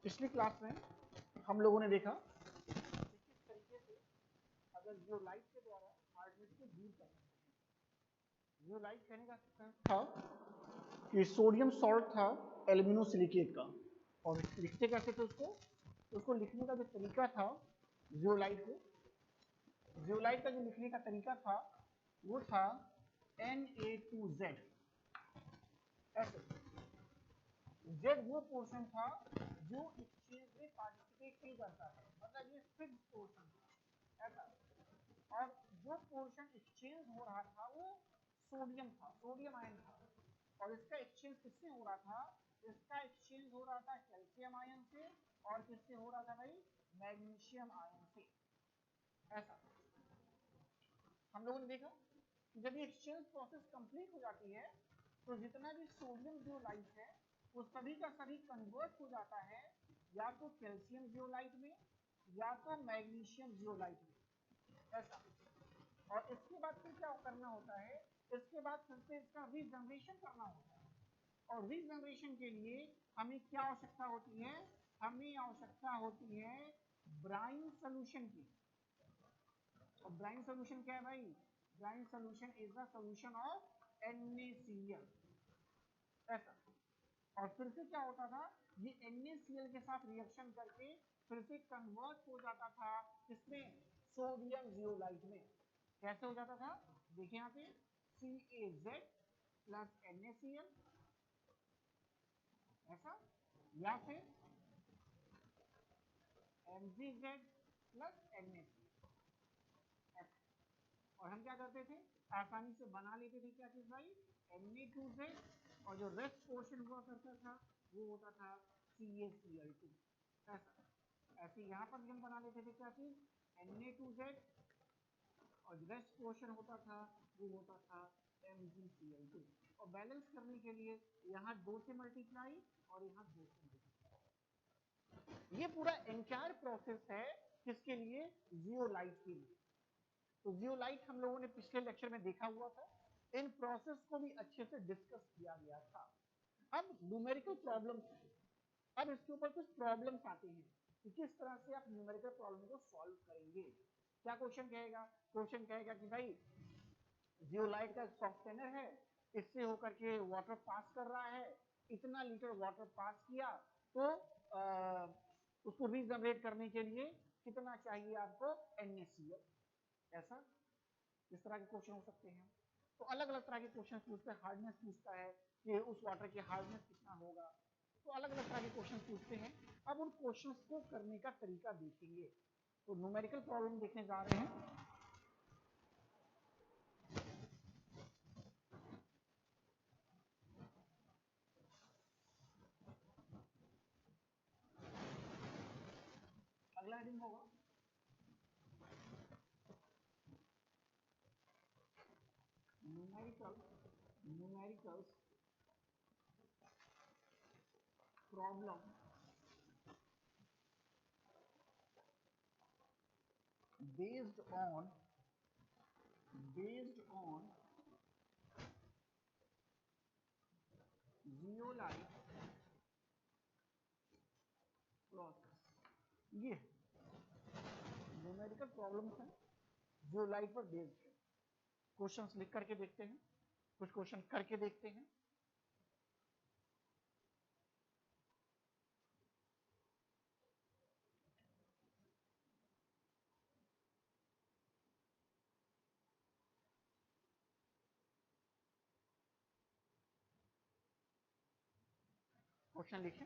पिछली क्लास में हम लोगों ने देखा कि किस तरीके से अगर जियोलाइट के द्वारा हार्डनेस को दूर कर सकते हैं। जियोलाइट कहने का था कि सोडियम सॉल्ट था एल्यूमिनोसिलिकेट का, और लिखते कैसे थे उसको लिखने का जो तरीका था जियोलाइट का जो लिखने का तरीका था वो था Na2Z। ऐसे Z वो पोर्शन था जो एक्सचेंज में पार्टिसिपेट नहीं करता है, मतलब ये फिक्स पोर्शन था ऐसा। और जो पोर्शन एक्सचेंज हो रहा था वो सोडियम था, सोडियम आयन था। और इसका एक्सचेंज किससे हो रहा था? इसका एक्सचेंज हो रहा था कैल्शियम आयन से, और किससे हो रहा था भाई? मैग्नीशियम आयन से। ऐसा हम लोगों ने देखा कि जब ये एक्सचेंज प्रोसेस कंप्लीट हो जाती है तो जितना भी सोडियम जियोलाइट है वो सभी का सभी कन्वर्ट हो जाता है या तो कैल्शियम जियोलाइट में या तो मैग्नीशियम जियोलाइट में। ऐसा। और इसके बाद फिर क्या करना होता है? इसके बाद फिर से इसका रीजनरेशन करना होता है। और रीजनरेशन के लिए हमें क्या आवश्यकता होती है? हमें आवश्यकता होती है ब्राइन सोल्यूशन की। और ब्राइन सोल्यूशन क्या है भाई? Brine solution is the solution of NaCl। ऐसा। और फिर से क्या होता था? ये NaCl के साथ रिएक्शन करके फिर से कन्वर्ट हो जाता था किसमें? सोडियम जियोलाइट में। कैसे हो जाता था? देखिए यहाँ पे CaZ प्लस NaCl, ऐसा, या फिर MgZ प्लस NaCl, ऐसा। और हम क्या करते थे? आसानी से बना लेते थे क्या चीज भाई? Na2Z, और जो रेस्ट पोर्शन हुआ करता था वो होता था CaCl2। ऐसा। ऐसे यहाँ पर भी हम बना लेते थे क्या चीज? Na2Z, और जो रेस्ट पोर्शन होता था वो होता था MgCl2। और बैलेंस करने के लिए यहाँ 2 से मल्टीप्लाई और यहाँ 2 से मल्टीप्लाई। ये पूरा एंटायर प्रोसेस है किसके लिए? जियोलाइट के लिए। तो जियोलाइट हम लोगों ने पिछले लेक्चर में देखा हुआ था, इन प्रोसेस को भी अच्छे से डिस्कस किया गया था। अब न्यूमेरिकल प्रॉब्लम्स, अब इसके ऊपर कुछ प्रॉब्लम्स आते हैं कि किस तरह से आप न्यूमेरिकल प्रॉब्लम को सॉल्व करेंगे। क्या क्वेश्चन कहेगा? क्वेश्चन कहेगा कि भाई जियोलाइट का सॉफ्टवेयर है, इससे होकर के वाटर पास कर रहा है, इतना लीटर वाटर पास किया, तो उसको रीजनरेट करने के लिए कितना चाहिए आपको? NaCl। ऐसा इस तरह के क्वेश्चन हो सकते हैं। तो अलग अलग तरह के क्वेश्चन पूछते हैं। हार्डनेस पूछता है कि उस वाटर की हार्डनेस कितना होगा, तो अलग अलग तरह के क्वेश्चन पूछते हैं। अब उन क्वेश्चंस को करने का तरीका देखेंगे। तो न्यूमेरिकल प्रॉब्लम देखने जा रहे हैं। अगला हेडिंग होगा numerical problem based on zeolite process। ये न्यूमेरिकल प्रॉब्लम्स हैं जियोलाइट पर बेस्ड है। क्वेश्चंस लिख करके देखते हैं, कुछ क्वेश्चन करके देखते हैं। क्वेश्चन लिखें।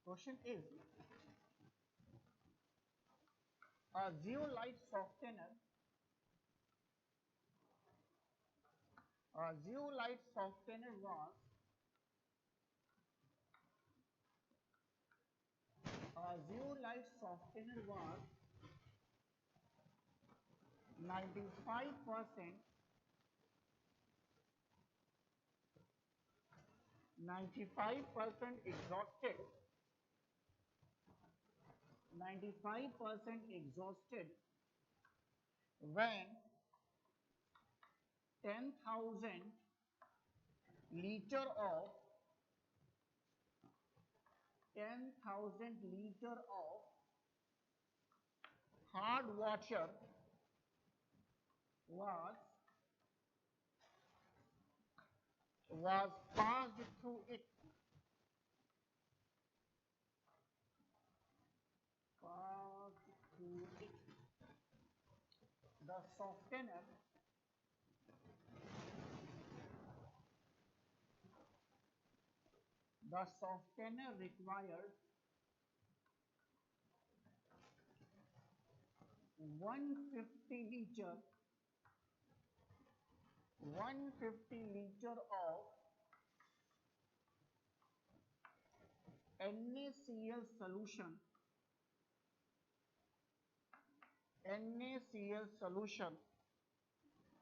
Question is, a zeolite softener, was a zeolite softener was 95% 95% exhausted 95% exhausted when 10,000 liter of 10,000 liter of hard water was passed through it. The softener required 150 liter of NaCl solution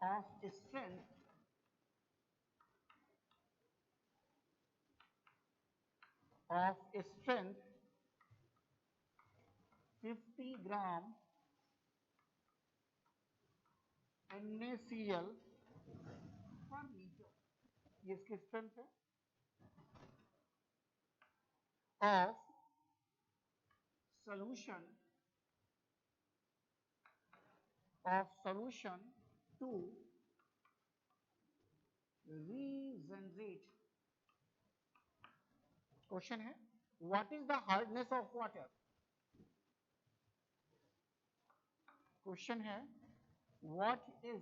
of strength 50 gram NaCl per liter. ये इसकी strength है of solution to regenerate. Question है what is the hardness of water? Question है what is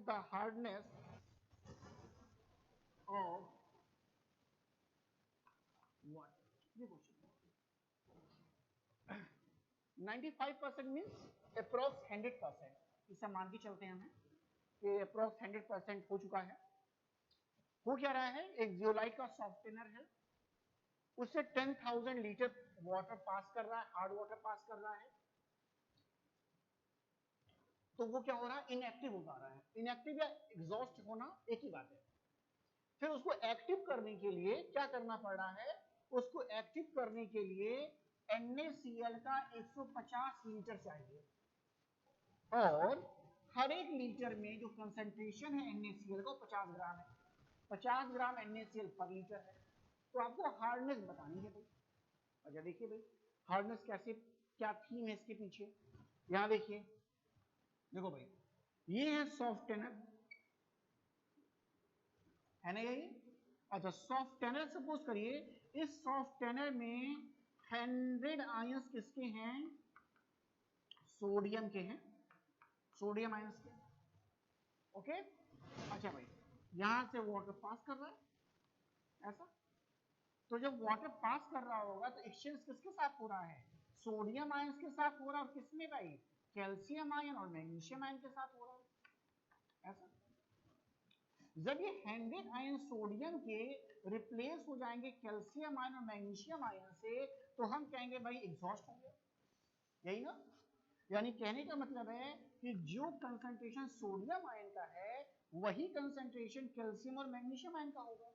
the hardness of water? ये question 95% means approx 100%. इसे मान के चलते हैं हमें कि अप्रोक्स 100% हो चुका है. हो क्या रहा है, एक जियोलाइट का सॉफ्टवेयर है, उससे 10,000 लीटर वाटर पास कर रहा है, हार्ड वाटर पास कर रहा है. तो वो क्या हो रहा है, इनएक्टिव हो जा रहा है. इनएक्टिव या एग्जॉस्ट होना एक ही बात है. फिर उसको एक्टिव करने के लिए क्या करना पड़ रहा है, उसको एक्टिव करने के लिए NaCl का 150 लीटर चाहिए और हर एक लीटर में जो कंसंट्रेशन है NaCl का 50 ग्राम है. 50 ग्राम NaCl पर लीटर है. तो आपको हार्डनेस बतानी है भाई. अच्छा देखिए भाई हार्डनेस कैसे, क्या थीम है इसके पीछे. यहां देखिए, देखो भाई ये है सॉफ्टनेर है ना यही. अच्छा सॉफ्टनेर सपोज करिए इस सॉफ्टनेर में 100 आयंस किसके हैं, सोडियम के हैं, सोडियम आयंस के. ओके. अच्छा भाई यहां से वाटर पास कर रहा है ऐसा. तो जब वाटर पास कर रहा होगा तो एक्सचेंज किसके साथ हो रहा है, सोडियम आयंस के साथ हो रहा है. और किसमें भाई, कैल्शियम आयन और मैग्नीशियम आयन के साथ हो रहा है ऐसा. जब ये 100 आयन सोडियम के रिप्लेस हो जाएंगे कैल्शियम आयन और मैग्नीशियम आयन से, तो हम कहेंगे भाई एग्जॉस्ट हो गया. यही ना. यानी कहने का मतलब है कि जो कंसंट्रेशन सोडियम आयन का है वही कंसंट्रेशन कैल्शियम और मैग्नीशियम आयन का होगा.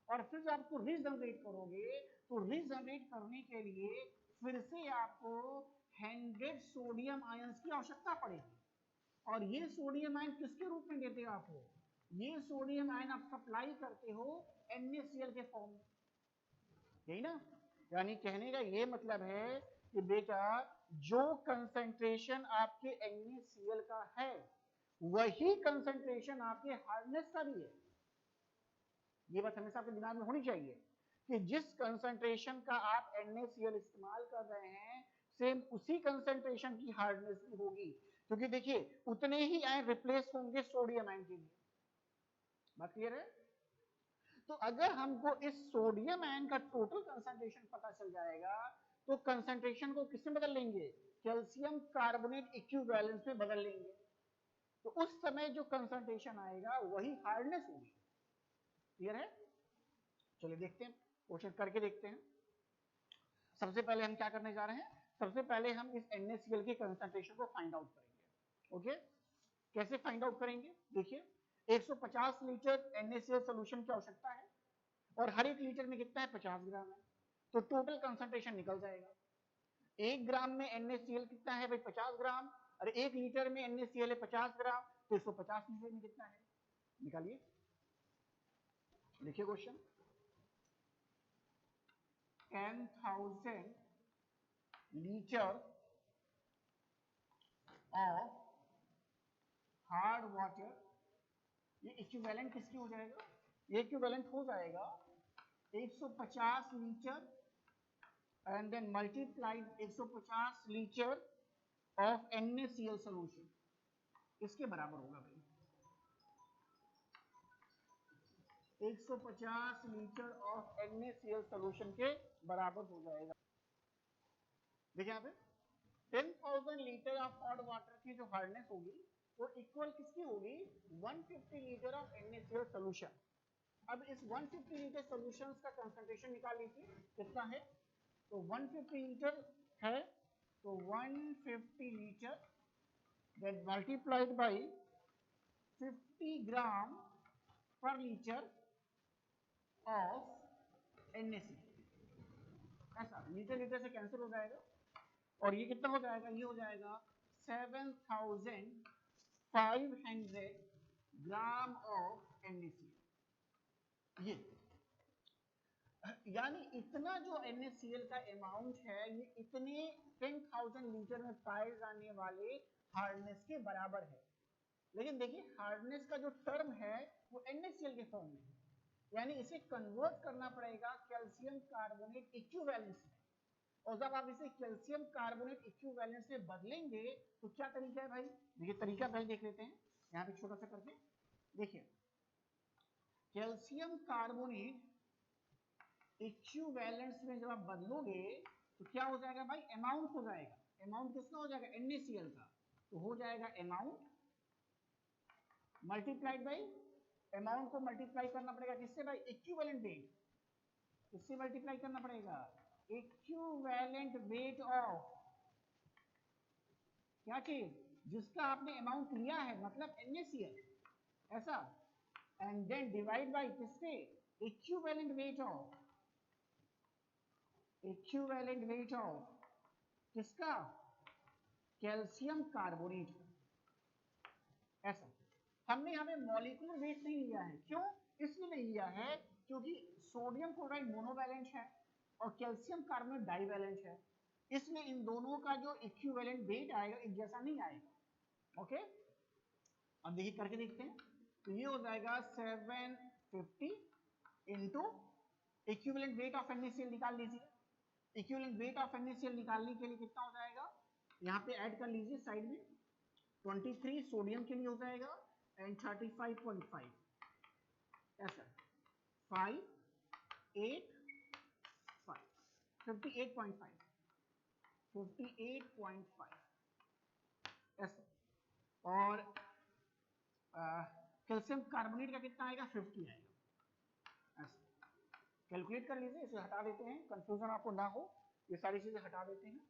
और फिर जब आपको रीजनरेट करोगे तो रीजनरेट करने के लिए फिर से आपको 100 सोडियम आयंस की आवश्यकता पड़ेगी. और ये सोडियम आयन किसके रूप में देते हैं आपको, ये सोडियम आयन आप सप्लाई करते हो NaCl के फॉर्म में. यही ना. यानी कहने का ये मतलब है कि बेटा जो कंसंट्रेशन आपके NaCl का है वही कंसंट्रेशन आपके हार्डनेस का भी है. ये बात हमेशा आपके दिमाग में होनी चाहिए कि जिस कंसंट्रेशन का आप NaCl इस्तेमाल कर रहे हैं सेम उसी कंसंट्रेशन की हार्डनेस भी होगी. क्योंकि देखिए उतने ही आयन रिप्लेस होंगे सोडियम आयन के लिए. बात क्लियर है. तो अगर हमको इस सोडियम आयन का टोटल कंसंट्रेशन पता चल जाएगा तो कंसंट्रेशन को किसमें बदल लेंगे, कैल्शियम कार्बोनेट इक्विवेलेंस में बदल लेंगे. तो उस समय जो कंसंट्रेशन आएगा वही हार्डनेस होगी. क्लियर है. चलिए देखते हैं, क्वेश्चन करके देखते हैं. सबसे पहले हम क्या करने जा रहे हैं, सबसे पहले हम इस NaCl की कंसंट्रेशन को फाइंड आउट करेंगे. ओके. कैसे फाइंड आउट करेंगे, देखिए 150 लीटर NaCl सॉल्यूशन की आवश्यकता है और हर एक लीटर में कितना है, 50 ग्राम है. तो टोटल कंसंट्रेशन निकल जाएगा. 1 ग्राम में NaCl कितना है भाई 50 ग्राम, और 1 लीटर में NaCl है 50 ग्राम, तो 150 लीटर में कितना है, निकालिए, लिखिए question. 10,000 litre of hard water, ये इक्विवेलेंट किसकी हो जाएगा, ये इक्विवेलेंट हो जाएगा 150 litre and then multiplied 150 litre of NaCl solution, इसके बराबर होगा भाई 150 लीटर ऑफ NaCl solution के बराबर हो जाएगा। देखिए यहाँ पे 10,000 लीटर ऑफ हॉट वाटर की जो हार्डनेस होगी वो इक्वल किसकी होगी 150 लीटर ऑफ NaCl solution। अब इस 150 लीटर सॉल्यूशंस का कंसंट्रेशन निकाल लीजिए कितना है, तो 150 लीटर है, तो 150 लीटर दैट मल्टीप्लाइड बाय 50 ग्राम पर लीटर ऑफ NaCl, ऐसा लीटर लीटर से कैंसिल हो जाएगा, और ये कितना हो जाएगा, ये हो जाएगा 7,500 ग्राम ऑफ NaCl। ये यानी इतना जो NaCl का अमाउंट है ये इतने 10,000 लीटर में पाए जाने वाले हार्डनेस के बराबर है। लेकिन देखिए हार्डनेस का जो टर्म है वो NaCl के फॉर्म में है, यानी इसे कन्वर्ट करना पड़ेगा कैल्शियम कार्बोनेट इक्विवेलेंस में, और जब आप इसे कैल्शियम कार्बोनेट इक्विवेलेंस से बदलेंगे तो क्या तरीका है भाई, देखिए तरीका पहले देख लेते हैं, यहाँ पे छोटा सा करके देखिए, कैल्शियम कार्बोनेट इक्विवेलेंस में जब आप बदलोगे तो क्या हो जाएगा भाई, अमाउंट हो जाएगा, अमाउंट किसका हो जाएगा NaCl का, तो हो जाएगा अमाउंट मल्टीप्लाइड बाई, अमाउंट को मल्टीप्लाई करना पड़ेगा किससे भाई, इक्विवेलेंट वेट, किससे मल्टीप्लाई करना पड़ेगा, इक्विवेलेंट वेट ऑफ क्या चीज, जिसका आपने अमाउंट लिया है मतलब NaCl, ऐसा, एंड देन डिवाइड बाई किससे, equivalent weight of, equivalent weight of किसका, कैल्शियम कार्बोनेट, ऐसा। हमने यहाँ पे मॉलिक्यूलर वेट नहीं लिया है, क्यों, इसलिए नहीं लिया है क्योंकि सोडियम क्लोराइड मोनोवैलेंट है और कैल्शियम कार्बोनेट डाइवैलेंट है, इसलिए इन दोनों का जो इक्विवेलेंट वेट आएगा एक जैसा नहीं आएगा। ओके, अब देखिए करके देखते हैं, तो ये हो जाएगा 750 into equivalent weight of NaCl निकाल लीजिए, इक्विवेलेंट वेट ऑफ NaCl निकालने के लिए कितना हो जाएगा, यहाँ पे ऐड कर लीजिए साइड में, 23 सोडियम के लिए हो जाएगा एंड 35.5 ऐसा, 5 8 5 58.5 58.5 ऐसा, और कैल्शियम कार्बोनेट का कितना आएगा 50 आएगा, ऐसा कैलकुलेट कर लीजिए, इसे हटा देते हैं, कंफ्यूजन आपको ना हो, ये सारी चीजें हटा देते हैं,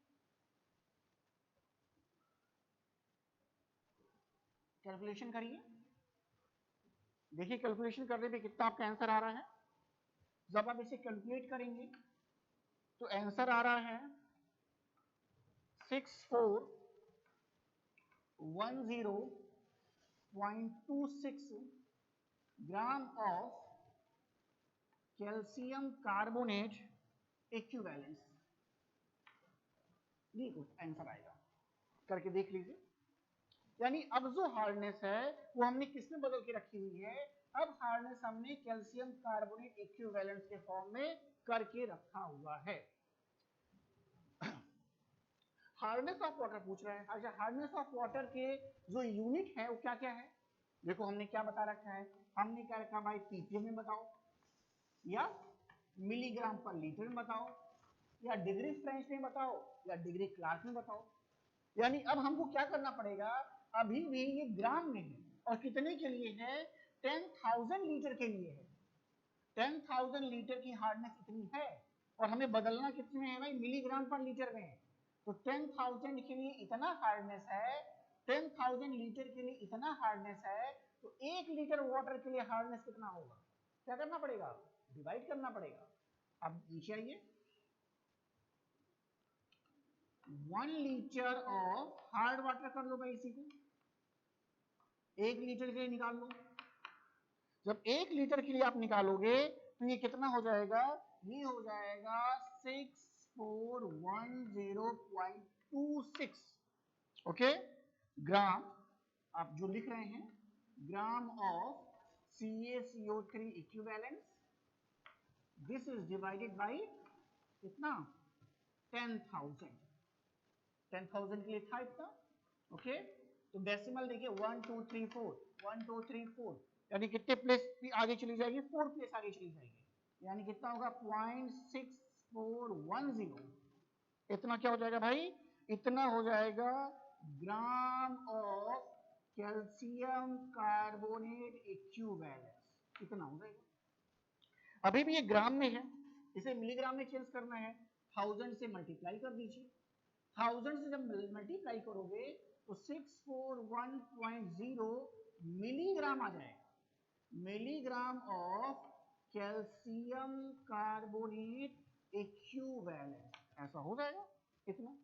कैलकुलेशन करिए, देखिए कैलकुलेशन करने पे कितना आपका आंसर आ रहा है, जब आप इसे कैलकुलेट करेंगे तो आंसर आ रहा है 6410.26 gram of calcium carbonate equivalence, ये कुछ आंसर आएगा, करके देख लीजिए। यानी अब जो हार्डनेस है वो हमने किसमें बदल के रखी हुई है, अब हार्डनेस हमने कैल्शियम कार्बोनेट इक्विवेलेंस के फॉर्म में करके रखा हुआ है। हार्डनेस ऑफ वाटर पूछ रहा है, अच्छा हार्डनेस ऑफ वाटर के जो यूनिट है वो क्या क्या है, देखो हमने क्या बता रखा है, हमने क्या रखा भाई ppm में बताओ, या मिलीग्राम पर लीटर में बताओ, या डिग्री फ्रेंच में बताओ, या डिग्री क्लार्क में बताओ। यानी अब हमको क्या करना पड़ेगा, अभी भी ये ग्राम में है और कितने के लिए है, 10,000 लीटर के लिए है, 10,000 लीटर की हार्डनेस इतनी है और हमें बदलना कितने में है भाई, मिलीग्राम पर लीटर में, तो 10,000 के लिए इतना हार्डनेस है, 10,000 लीटर के लिए इतना हार्डनेस है, तो 1 लीटर वाटर के लिए हार्डनेस कितना होगा, क्या करना पड़ेगा, डिवाइड करना पड़ेगा। अब नीचे आइए, 1 लीटर ऑफ हार्ड वाटर कर लो भाई, इसी को 1 लीटर के लिए निकाल लो। जब 1 लीटर के लिए आप निकालोगे तो ये कितना हो जाएगा, ये हो जाएगा 6410.26 ओके ग्राम। आप जो लिख रहे हैं gram of CaCO3 equivalence, this is divided by कितना 10,000 के लिए था इतना ओके। तो डेसिमल देखिए 1 2 3 4 1 2 3 4 यानी कितने प्लेस आगे चली जाएगी, 4 प्लेस आगे चली जाएगी, यानी कितना होगा 0.6410। इतना क्या हो जाएगा भाई, इतना हो जाएगा gram of calcium carbonate equivalence, इतना हो जाएगा। अभी भी ये ग्राम में है, इसे मिलीग्राम में चेंज करना है, 1000 से मल्टीप्लाई कर दीजिए। 1000 से जब मल्टीप्लाई करोगे तो 641.0 मिलीग्राम आ जाएगा, milligram of calcium carbonate equivalent, ऐसा हो जाएगा इतना।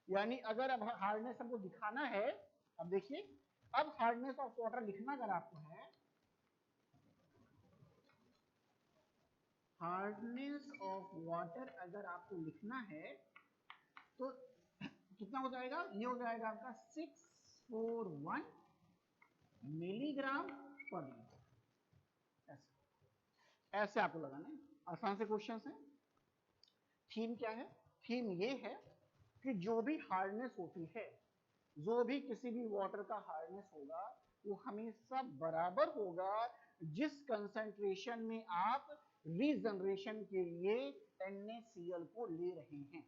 यानी अगर अब हार्डनेस हमको दिखाना है, अब देखिए अब हार्डनेस ऑफ वाटर लिखना अगर आपको है, हार्डनेस ऑफ वाटर अगर आपको लिखना है तो कितना हो जाएगा, ये हो जाएगा आपका 641 मिलीग्राम पर लीटर। ऐसे आपको लगाना है, आसान से क्वेश्चन है। थीम क्या है, थीम ये है कि जो भी हार्डनेस होती है, जो भी किसी भी वाटर का हार्डनेस होगा वो हमेशा बराबर होगा जिस कंसंट्रेशन में आप रीजनरेशन के लिए NaCl को ले रहे हैं।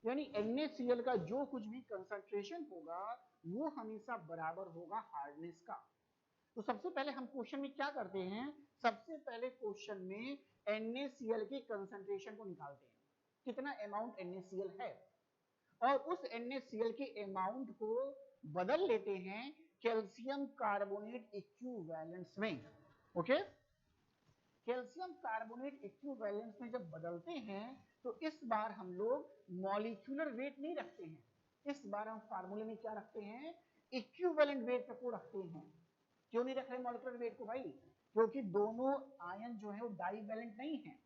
यानी NaCl का जो कुछ भी कंसंट्रेशन होगा वो हमेशा बराबर होगा हार्डनेस का। तो सबसे पहले हम क्वेश्चन में क्या करते हैं, सबसे पहले क्वेश्चन में NaCl के कंसंट्रेशन को निकालते हैं, कितना अमाउंट NaCl है, और उस NaCl के अमाउंट को बदल लेते हैं कैल्शियम कार्बोनेट इक्विवेलेंस में। ओके, कैल्शियम कार्बोनेट इक्विवेलेंस में जब बदलते हैं तो इस बार हम लोग मॉलिक्यूलर वेट नहीं रखते हैं, इस बार हम फार्मूले में क्या रखते हैं, इक्विवेलेंट वेट को रखते हैं। क्यों नहीं रख रहे मॉलिक्यूलर वेट को भाई, क्योंकि दोनों आयन जो है वो डाईवैलेंट नहीं है,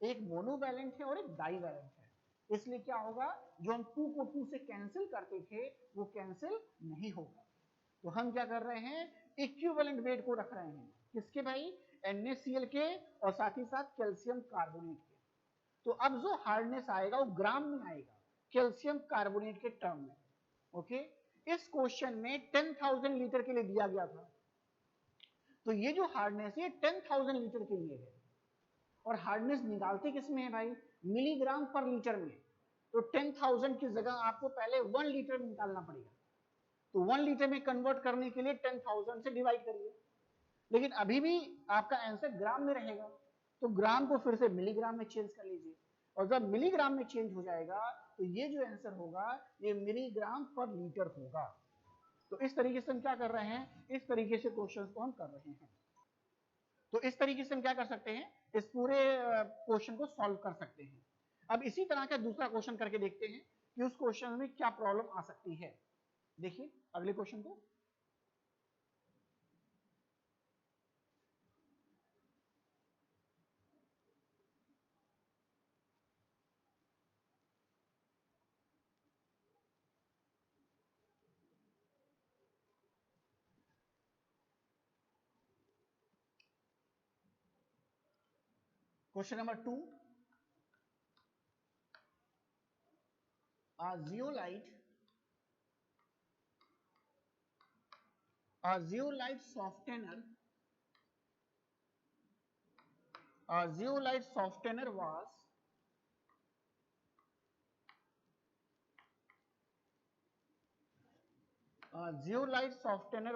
एक मोनोवैलेंट है और एक डाईवैलेंट है। इसलिए क्या होगा, जो हम 2 को 2 से कैंसिल करते थे वो कैंसिल नहीं होगा। तो हम क्या कर रहे हैं, इक्विवेलेंट वेट को रख रहे हैं, किसके भाई, NaCl के और साथ ही साथ कैल्शियम कार्बोनेट के। तो अब जो हार्डनेस आएगा वो ग्राम में आएगा कैल्शियम कार्बोनेट के टर्म में। ओके, इस क्वेश्चन में 10,000 लीटर के लिए दिया गया था, तो ये जो हार्डनेस है 10,000 लीटर के लिए है, और हार्डनेस निकालते किस में है भाई, मिलीग्राम पर लीटर में। तो 10,000 की जगह आपको पहले 1 लीटर में निकालना पड़ेगा, तो 1 लीटर में कन्वर्ट करने के लिए 10,000 से डिवाइड करिए, लेकिन अभी भी आपका आंसर ग्राम में रहेगा, तो ग्राम को फिर से मिलीग्राम में चेंज कर लीजिए, और जब मिलीग्राम में चेंज हो जाएगा तो ये जो आंसर होगा ये मिलीग्राम पर लीटर होगा। तो इस तरीके से हम क्या कर रहे हैं, इस तरीके से क्वेश्चन को हम कर रहे हैं। तो इस तरीके से हम क्या कर सकते हैं, इस पूरे क्वेश्चन को सॉल्व कर सकते हैं। अब इसी तरह का दूसरा क्वेश्चन करके देखते हैं कि उस क्वेश्चन में क्या प्रॉब्लम आ सकती है। देखिए अगले क्वेश्चन को, question number 2, a zeolite softener, a zeolite softener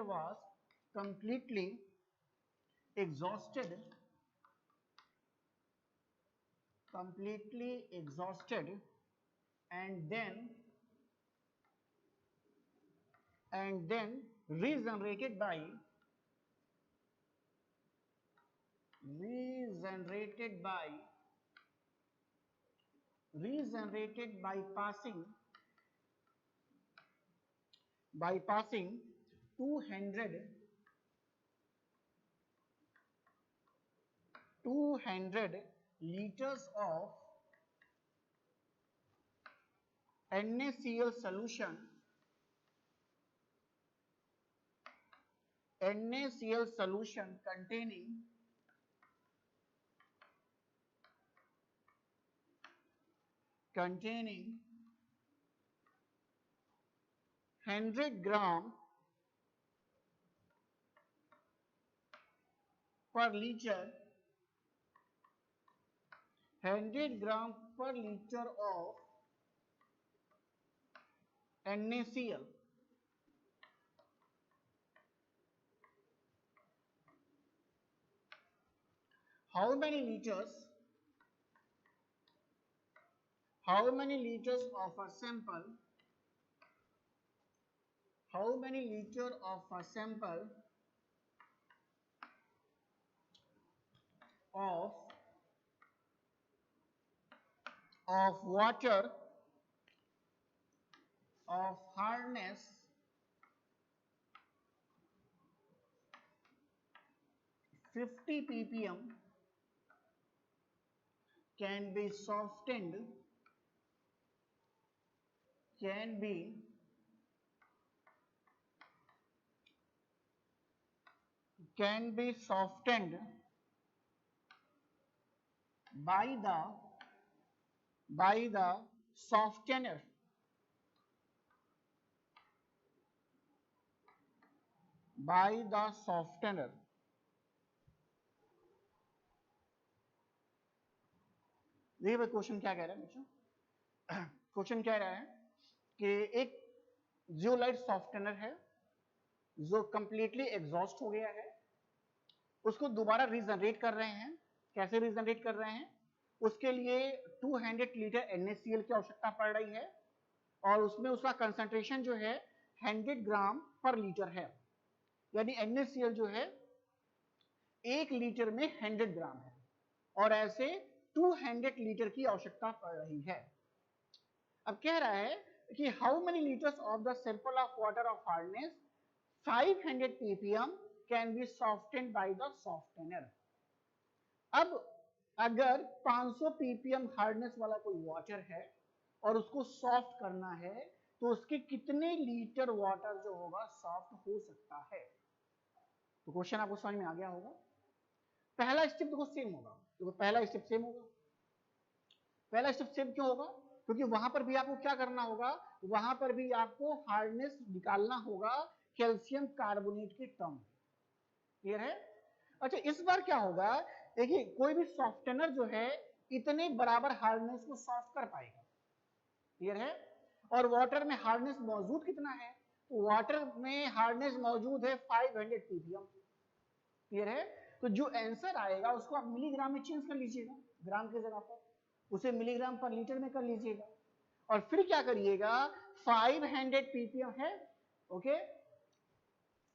was completely exhausted and then regenerated by passing by passing 200 liters of NaCl solution containing 100 gram per liter 100 gram per liter of NaCl. How many liters of a sample of water of hardness 50 ppm can be softened by the softener देखिए question क्या कह रहा है बच्चों question कह रहा है कि एक जियोलाइट सॉफ्टनर है जो कंप्लीटली एग्जॉस्ट हो गया है, उसको दोबारा रीजनरेट कर रहे हैं। कैसे रीजनरेट कर रहे हैं? उसके लिए 200 लीटर NaCl की आवश्यकता पड़ रही है और उसमें उसका कंसंट्रेशन जो है 100 ग्राम पर लीटर है, यानी NaCl जो है 1 लीटर में 100 ग्राम है और ऐसे 200 लीटर की आवश्यकता पड़ रही है। अब कह रहा है कि how many litres of the sample of water of hardness 500 ppm can be softened by the softener. अब अगर 500 ppm हार्डनेस वाला कोई वाटर है और उसको सॉफ्ट करना है तो उसके कितने लीटर वाटर जो होगा सॉफ्ट हो सकता है? तो क्वेश्चन आपको समझ में आ गया होगा। पहला स्टेप देखो सेम होगा, तो पहला स्टेप सेम होगा। पहला स्टेप सेम क्यों होगा? क्योंकि वहां पर भी आपको क्या करना होगा, वहां पर भी आपको हार्डनेस निकालना होगा कैल्शियम कार्बोनेट के टर्म में। क्लियर है? अच्छा, इस बार क्या होगा, देखिए कोई भी सॉफ्टनर जो है इतने बराबर हार्डनेस को सॉफ्ट कर पाएगा। क्लियर है? और वाटर में हार्डनेस मौजूद कितना है? तो वाटर में हार्डनेस मौजूद है 500 ppm। क्लियर है? तो जो आंसर आएगा उसको आप मिलीग्राम में चेंज कर लीजिएगा, ग्राम की जगह पर उसे मिलीग्राम पर लीटर में कर लीजिएगा और फिर क्या करिएगा, 500 ppm है, ओके।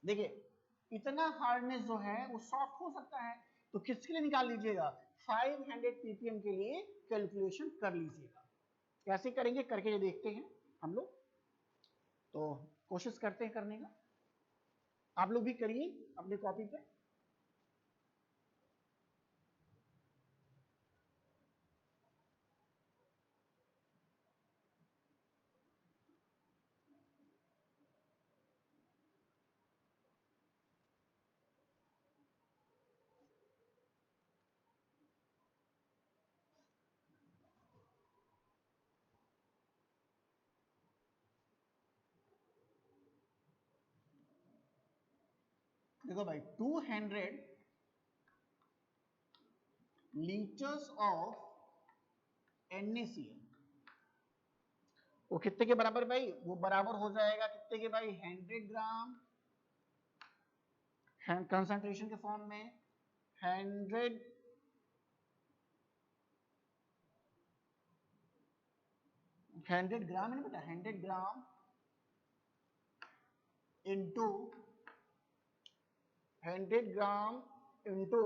देखिए इतना हार्डनेस जो है वो सॉफ्ट हो सकता है, तो किसके लिए निकाल लीजिएगा, 500 ppm के लिए कैलकुलेशन कर लीजिएगा। कैसे करेंगे करके देखते हैं हम लोग, तो कोशिश करते हैं करने का। आप लोग भी करिए अपने कॉपी पे। देखो भाई 200 लीटर्स ऑफ NaCl वो कितने के बराबर भाई, वो बराबर हो जाएगा कितने के भाई, 100 ग्राम कंसंट्रेशन के फॉर्म में 100 ग्राम है ना बेटा, 100 ग्राम इंटू 100 ग्राम इंटू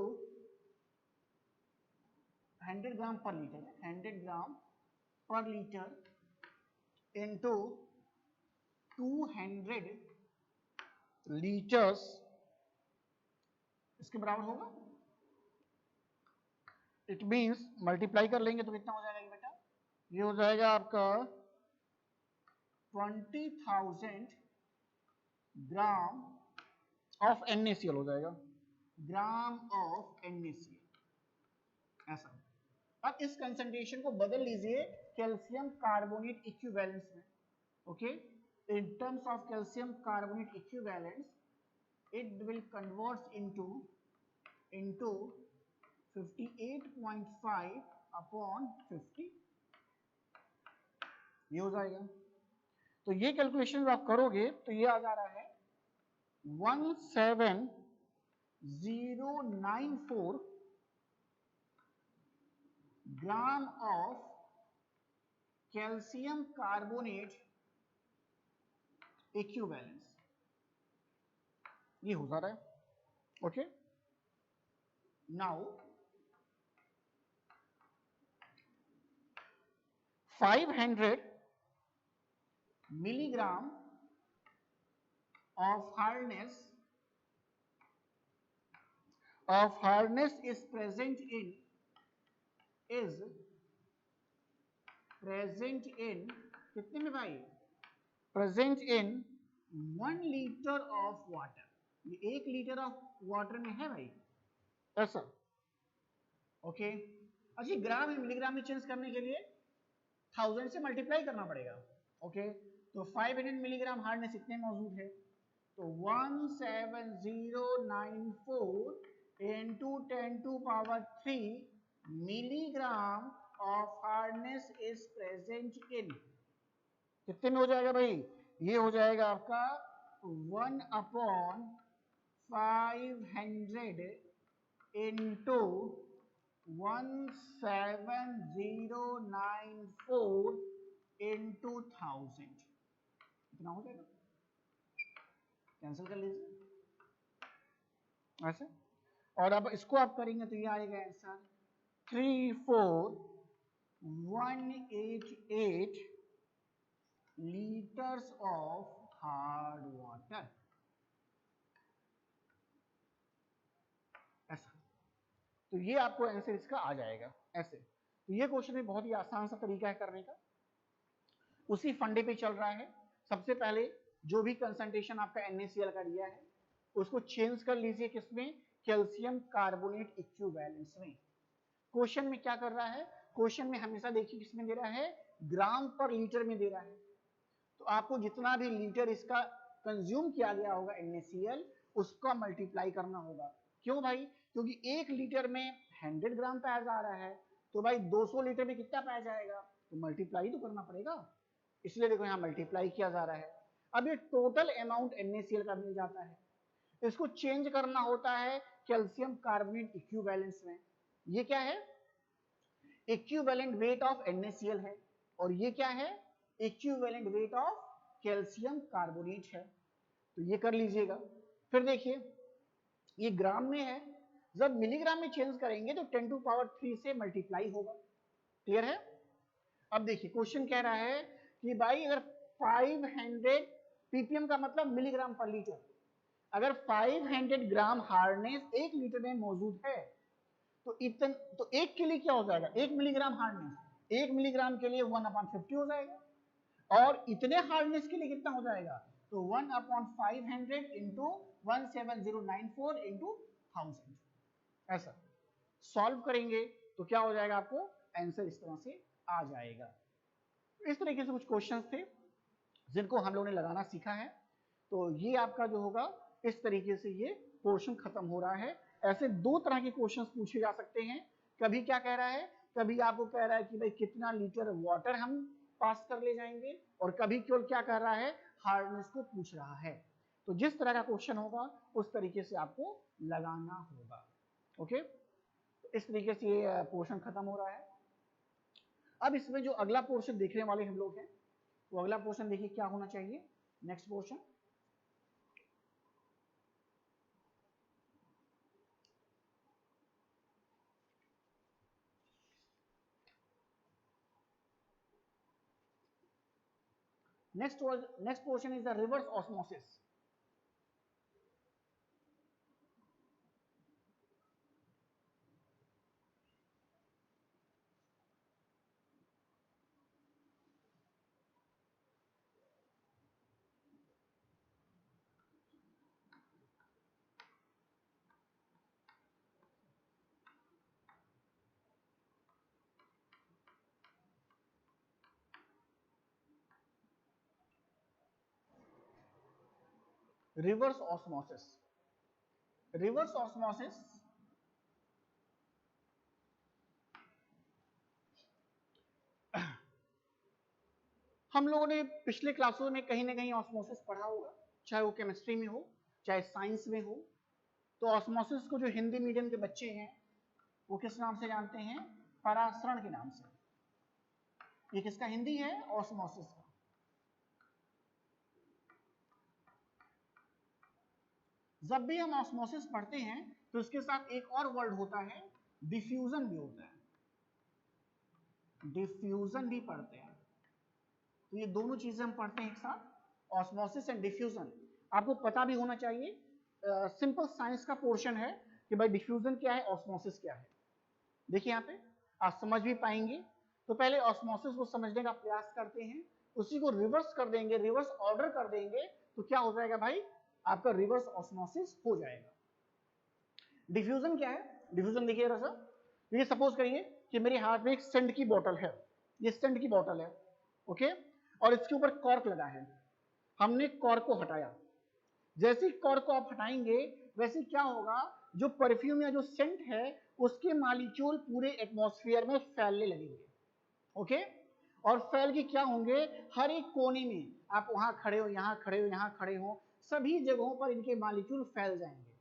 100 ग्राम पर लीटर, 100 ग्राम पर लीटर इंटू 200 लीटर्स इसके बराबर होगा। इट मीन्स मल्टीप्लाई कर लेंगे तो कितना हो जाएगा बेटा, ये हो जाएगा आपका 20,000 ग्राम ऑफ NaCl हो जाएगा, ग्राम ऑफ NaCl ऐसा। अब इस कंसंट्रेशन को बदल लीजिए कैल्शियम कार्बोनेट इक्विवेलेंस में। Okay, in terms of calcium carbonate equivalence it will converts into 58.5 upon 50, ये हो जाएगा। तो ये कैलकुलेशन आप करोगे तो ये आ जा रहा है 17094 gram of calcium carbonate equivalence, ये हो जा रहा है। Okay, now 500 milligram of hardness is present in कितने में भाई, present in 1 liter of water, ये 1 लीटर ऑफ वाटर में है भाई ऐसा। ओके, अच्छा ग्राम में मिलीग्राम में चेंज करने के लिए 1000 से मल्टीप्लाई करना पड़ेगा। ओके, तो 500 मिलीग्राम हार्डनेस इतने मौजूद है, तो 17094 into 10 to power 3 milligram of hardness is present in, कितने में हो जाएगा भाई, ये हो जाएगा आपका 1/500 into 17094 into 1000, इतना हो जाएगा, कैंसिल कर लीजिए ऐसे। और अब इसको आप करेंगे तो ये आएगा answer 34188 litres of hard water ऐसा। तो ये आपको आंसर इसका आ जाएगा ऐसे। तो ये क्वेश्चन भी बहुत ही आसान सा तरीका है करने का, उसी फंडे पे चल रहा है। सबसे पहले जो भी कंसंट्रेशन आपका NaCl का दिया है उसको चेंज कर लीजिए किसमें, कैल्शियम कार्बोनेट इक्विवेलेंस में। क्वेश्चन में क्या कर रहा है, क्वेश्चन में हमेशा देखिए किसमें दे रहा है, ग्राम पर लीटर में दे रहा है। तो आपको जितना भी लीटर इसका कंज्यूम किया गया होगा NaCl उसका मल्टीप्लाई करना होगा। क्यों भाई, क्योंकि 1 लीटर में 100 ग्राम पाया जा रहा है, तो भाई 200 लीटर में कितना पाया जाएगा, तो मल्टीप्लाई तो करना पड़ेगा, इसलिए देखो यहाँ मल्टीप्लाई किया जा रहा है। अब ये टोटल अमाउंट NaCl का मिल जाता है, इसको चेंज करना होता है कैल्शियम कार्बोनेट इक्विवेलेंस में। ये क्या है, इक्विवेलेंट वेट ऑफ NaCl है, और ये क्या है, equivalent weight of calcium carbonate है। तो ये कर लीजिएगा। फिर देखिए ये ग्राम में है, जब मिलीग्राम में चेंज करेंगे तो 10 to power 3 से मल्टीप्लाई होगा। क्लियर है। अब देखिए क्वेश्चन कह रहा है कि भाई अगर 500 ppm का मतलब मिलीग्राम पर लीटर, अगर 500 ग्राम हार्डनेस 1 लीटर में मौजूद है तो तो 1 के लिए क्या हो जाएगा, 1 मिलीग्राम हार्डनेस, 1 मिलीग्राम के लिए 1/50 हो जाएगा, और इतने हार्डनेस के लिए कितना हो जाएगा, तो 1/500 इंटू 17094 इंटू 1000 ऐसा। सॉल्व करेंगे तो क्या हो जाएगा, आपको आंसर इस तरह से आ जाएगा। इस तरीके से कुछ क्वेश्चंस थे जिनको हम लोगों ने लगाना सीखा है। तो ये आपका जो होगा इस तरीके से ये पोर्शन खत्म हो रहा है। ऐसे 2 तरह के क्वेश्चंस पूछे जा सकते हैं, कभी क्या कह रहा है, कभी आपको कह रहा है कि भाई कितना लीटर वाटर हम पास कर ले जाएंगे, और कभी केवल क्या कर रहा है, हार्डनेस को पूछ रहा है। तो जिस तरह का क्वेश्चन होगा उस तरीके से आपको लगाना होगा। ओके, इस तरीके से ये पोर्शन खत्म हो रहा है। अब इसमें जो अगला पोर्शन देखने वाले हम लोग हैं, वो अगला पोर्शन देखिए क्या होना चाहिए। Next portion, next portion is the reverse osmosis. Reverse osmosis. Reverse osmosis हम लोगों ने पिछले क्लासों में कहीं ना कहीं ऑस्मोसिस पढ़ा होगा, चाहे वो केमिस्ट्री में हो चाहे साइंस में हो। तो ऑस्मोसिस को जो हिंदी मीडियम के बच्चे हैं वो किस नाम से जानते हैं? परासरण के नाम से। ये किसका हिंदी है? ऑस्मोसिस का। जब भी हम ऑस्मोसिस पढ़ते हैं तो इसके साथ एक और वर्ड होता है, डिफ्यूजन भी होता है। डिफ्यूजन भी पढ़ते हैं। तो ये दोनों चीजें हम पढ़ते हैं एक साथ, ऑस्मोसिस एंड डिफ्यूजन। आपको पता भी होना चाहिए, सिंपल साइंस का पोर्शन है कि भाई डिफ्यूजन क्या है, ऑस्मोसिस क्या है। देखिए यहाँ पे आप समझ भी पाएंगे। तो पहले ऑस्मोसिस को समझने का प्रयास करते हैं, उसी को रिवर्स कर देंगे, रिवर्स ऑर्डर कर देंगे, तो क्या हो जाएगा भाई? आपका रिवर्स ऑस्मोसिस हो जाएगा। डिफ्यूजन क्या है? डिफ्यूजन देखिए जरा सा। ये सपोज करिए कि मेरे हाथ में एक सेंट की बोतल है, ये सेंट की बोतल है, ओके, और इसके ऊपर कॉर्क लगा है। हमने कॉर्क को हटाया, जैसे ही कॉर्क को आप हटाएंगे वैसे क्या होगा, जो परफ्यूम या जो सेंट है उसके मॉलिक्यूल पूरे एटमॉस्फेयर में फैलने लगेंगे, ओके। और फैल के क्या होंगे, हर एक कोने में, आप वहां खड़े हो, यहां खड़े हो, यहां खड़े हो, सभी जगहों पर इनके मॉलिक्यूल फैल जाएंगे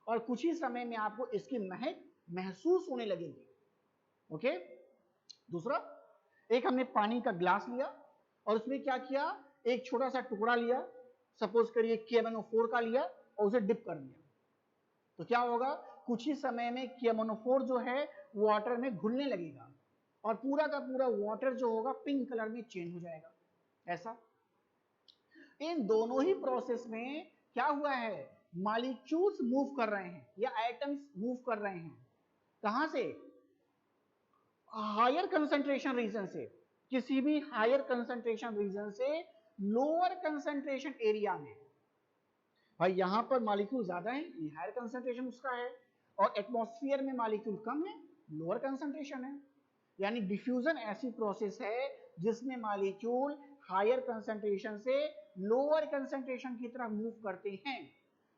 और कुछ ही समय में आपको इसकी महक महसूस होने लगेगी, ओके। दूसरा, एक हमने पानी का ग्लास लिया और उसमें क्या किया, एक छोटा सा टुकड़ा लिया, सपोज करिए KMnO4 का लिया और उसे डिप कर दिया, तो क्या होगा, कुछ ही समय में KMnO4 जो है वाटर में घुलने लगेगा और पूरा का पूरा वाटर जो होगा पिंक कलर में चेंज हो जाएगा। ऐसा इन दोनों ही प्रोसेस में क्या हुआ है, मॉलिक्यूल्स मूव कर रहे हैं या एटम्स मूव कर रहे हैं। कहां से? हायर कंसंट्रेशन रीजन से, किसी भी हायर कंसंट्रेशन रीजन से लोअर कंसंट्रेशन एरिया में। भाई यहां पर मॉलिक्यूल ज्यादा है, ये हायर कंसंट्रेशन उसका है, और एटमॉस्फेयर में मॉलिक्यूल कम है, लोअर कंसंट्रेशन है। यानी डिफ्यूजन ऐसी प्रोसेस है जिसमें मॉलिक्यूल हायर कंसंट्रेशन से लोअर कंसंट्रेशन की तरफ मूव करते हैं,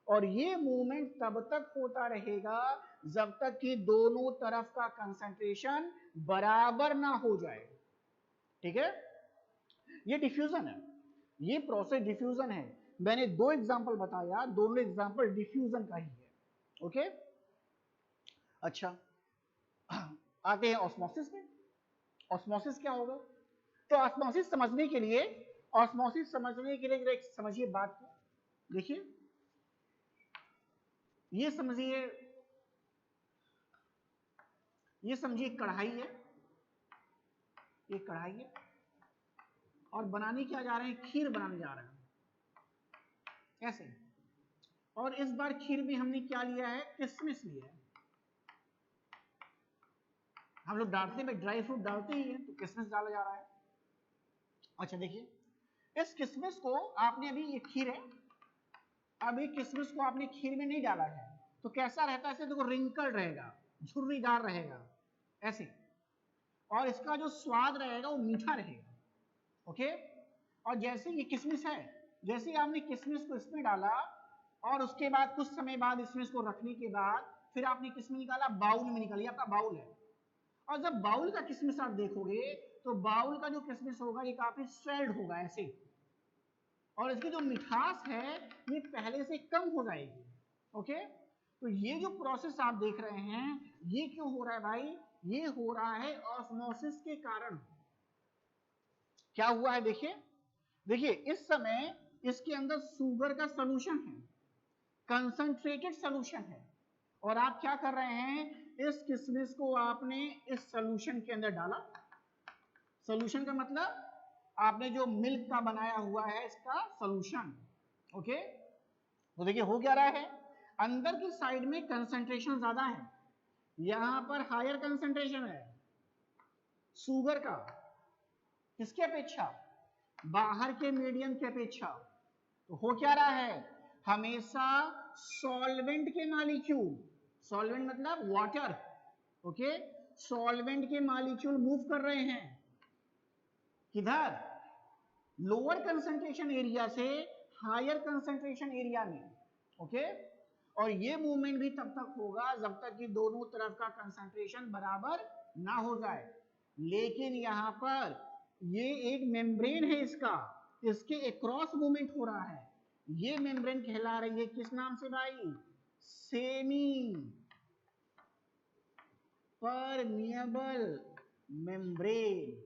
और ये मूवमेंट तब तक होता रहेगा जब तक कि दोनों तरफ का कंसंट्रेशन बराबर ना हो जाए, ठीक है। ये डिफ्यूजन है, ये प्रोसेस डिफ्यूजन है। मैंने दो एग्जांपल बताया, दोनों एग्जांपल डिफ्यूजन का ही है, ओके। अच्छा, आते हैं ऑस्मोसिस में। ऑस्मोसिस क्या होगा? तो ऑस्मोसिस समझने के लिए जरा समझिए बात को। देखिए, ये समझिए कढ़ाई है, ये कढ़ाई है और बनाने क्या जा रहे हैं, खीर बनाने जा रहे हैं, ऐसे। और इस बार खीर में हमने क्या लिया है, किशमिश लिया है। हम लोग डालते में ड्राई फ्रूट डालते ही हैं, तो किशमिश डाला जा रहा है। अच्छा देखिए, इस किशमिश को आपने, अभी ये खीर है, अभी किशमिश को आपने खीर में नहीं डाला है, तो कैसा रहता है, ऐसे देखो रिंकल रहेगा, झुर्रीदार रहेगा ऐसे, और इसका जो स्वाद रहेगा वो मीठा रहेगा, ओके। और जैसे ये किशमिश है, जैसे आपने किशमिश को इसमें डाला और उसके बाद कुछ समय बाद इसमें इसको रखने के बाद फिर आपने किशमिश निकाला, बाउल में निकालिए, आपका बाउल है, और जब बाउल का किशमिश आप देखोगे तो बाउल का जो किशमिश होगा ये काफी स्वेल्ड होगा ऐसे, और इसकी जो मिठास है ये पहले से कम हो जाएगी, ओके। तो ये जो प्रोसेस आप देख रहे हैं ये क्यों हो रहा है भाई, ये हो रहा है ऑस्मोसिस के कारण। क्या हुआ है, देखिए देखिए, इस समय इसके अंदर शुगर का सॉल्यूशन है, कंसंट्रेटेड सॉल्यूशन है, और आप क्या कर रहे हैं, इस किशमिश को आपने इस सॉल्यूशन के अंदर डाला। सॉल्यूशन का मतलब आपने जो मिल्क का बनाया हुआ है इसका सॉल्यूशन। ओके, तो देखिए हो क्या रहा है, अंदर की साइड में कंसंट्रेशन ज्यादा है, यहां पर हायर कंसंट्रेशन है शुगर का, किसके अपेक्षा, बाहर के मीडियम की अपेक्षा। तो हो क्या रहा है, हमेशा सॉल्वेंट के मॉलिक्यूल, सॉल्वेंट मतलब वाटर, ओके, सॉल्वेंट के मॉलिक्यूल मूव कर रहे हैं किधर, लोअर कंसंट्रेशन एरिया से हायर कंसंट्रेशन एरिया में। ओके, और ये मूवमेंट भी तब तक होगा जब तक कि दोनों तरफ का कंसंट्रेशन बराबर ना हो जाए। लेकिन यहां पर ये एक मेम्ब्रेन है इसका, इसके अक्रॉस मूवमेंट हो रहा है, ये मेम्ब्रेन कहला रही है किस नाम से भाई, सेमी परमिएबल मेम्ब्रेन।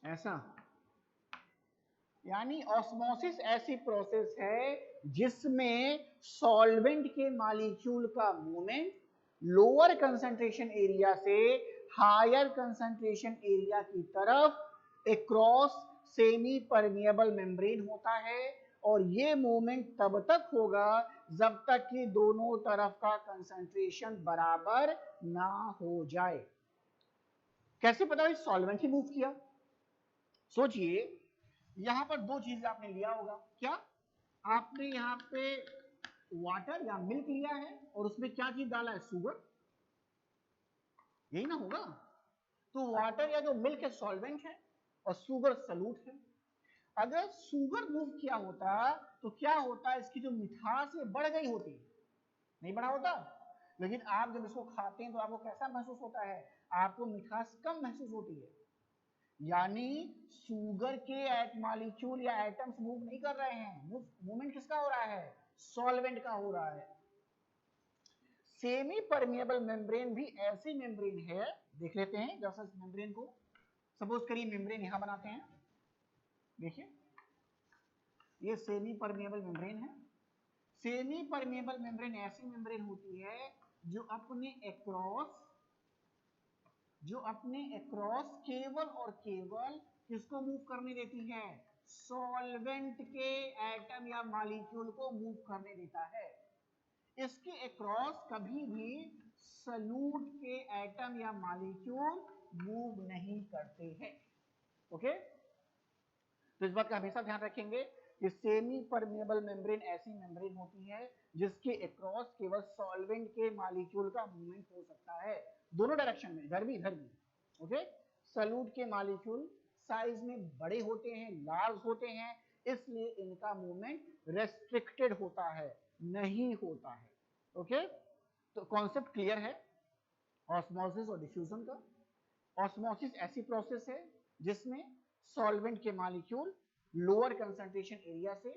ऐसा यानी ऑस्मोसिस ऐसी प्रोसेस है जिसमें सॉल्वेंट के मॉलिक्यूल का मूवमेंट लोअर कंसंट्रेशन एरिया से हायर कंसंट्रेशन एरिया की तरफ अक्रॉस सेमी परमिएबल मेम्ब्रेन होता है, और ये मूवमेंट तब तक होगा जब तक कि दोनों तरफ का कंसंट्रेशन बराबर ना हो जाए। कैसे पता है सॉल्वेंट ही मूव किया, सोचिए यहां पर दो चीजें आपने लिया होगा, क्या आपने यहां पे वाटर या मिल्क लिया है और उसमें क्या चीज डाला है, शुगर, यही ना होगा। तो वाटर या जो मिल्क है सॉल्वेंट है और शुगर सॉल्यूट है। अगर शुगर मूव किया होता तो क्या होता, इसकी जो मिठास है बढ़ गई होती, नहीं बढ़ा होता। लेकिन आप जब इसको खाते हैं तो आपको कैसा महसूस होता है, आपको मिठास कम महसूस होती है। यानी शुगर के मॉलिक्यूल या एटम्स मूव नहीं कर रहे हैं, मूवमेंट किसका हो रहा है, सॉल्वेंट का हो रहा है। सेमी परमिएबल मेम्ब्रेन भी ऐसी मेम्ब्रेन है, देख लेते हैं जैसा मेम्ब्रेन को, सपोज करिए मेम्ब्रेन यहां बनाते हैं, देखिए ये सेमी परमिएबल मेम्ब्रेन है। सेमी परमिएबल मेम्ब्रेन ऐसी मेम्ब्रेन होती है जो अपने अक्रॉस केवल और केवल किसको मूव करने देती है, सॉल्वेंट के एटम या मॉलिक्यूल को मूव करने देता है। इसके अक्रॉस कभी भी सॉल्यूट के एटम या मॉलिक्यूल मूव नहीं करते हैं। ओके, तो इस बात का हमेशा ध्यान रखेंगे कि सेमी परमिएबल मेम्ब्रेन ऐसी मेम्ब्रेन होती है जिसके अक्रॉस केवल सॉल्वेंट के मॉलिक्यूल का मूवमेंट हो सकता है, दोनों डायरेक्शन में, इधर भी इधर भी। ओके, सॉल्यूट के मॉलिक्यूल साइज में बड़े होते हैं, लार्ज होते हैं, इसलिए इनका मूवमेंट रेस्ट्रिक्टेड होता है, नहीं होता है। ओके, तो कॉन्सेप्ट क्लियर है ऑस्मोसिस और डिफ्यूजन का। ऑस्मोसिस ऐसी प्रोसेस है जिसमें सॉल्वेंट के मॉलिक्यूल लोअर कंसंट्रेशन एरिया से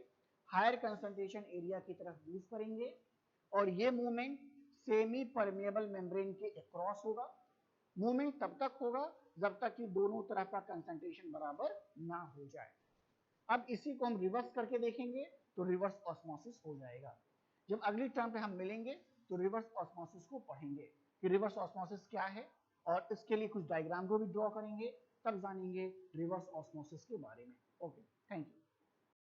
हायर कंसंट्रेशन एरिया की तरफ मूव करेंगे, और ये मूवमेंट सेमी परमिएबल मेम्ब्रेन के अक्रॉस होगा। मूवमेंट तब तक होगा जब तक कि दोनों तरफ का कंसंट्रेशन बराबर ना हो जाए। अब इसी को हम रिवर्स करके देखेंगे तो रिवर्स ऑस्मोसिस हो जाएगा। जब अगली टर्म पे हम मिलेंगे तो रिवर्स ऑस्मोसिस को पढ़ेंगे कि रिवर्स ऑस्मोसिस क्या है, और इसके लिए कुछ डायग्राम को भी ड्रॉ करेंगे, तब जानेंगे रिवर्स ऑस्मोसिस के बारे में। Okay, thank you.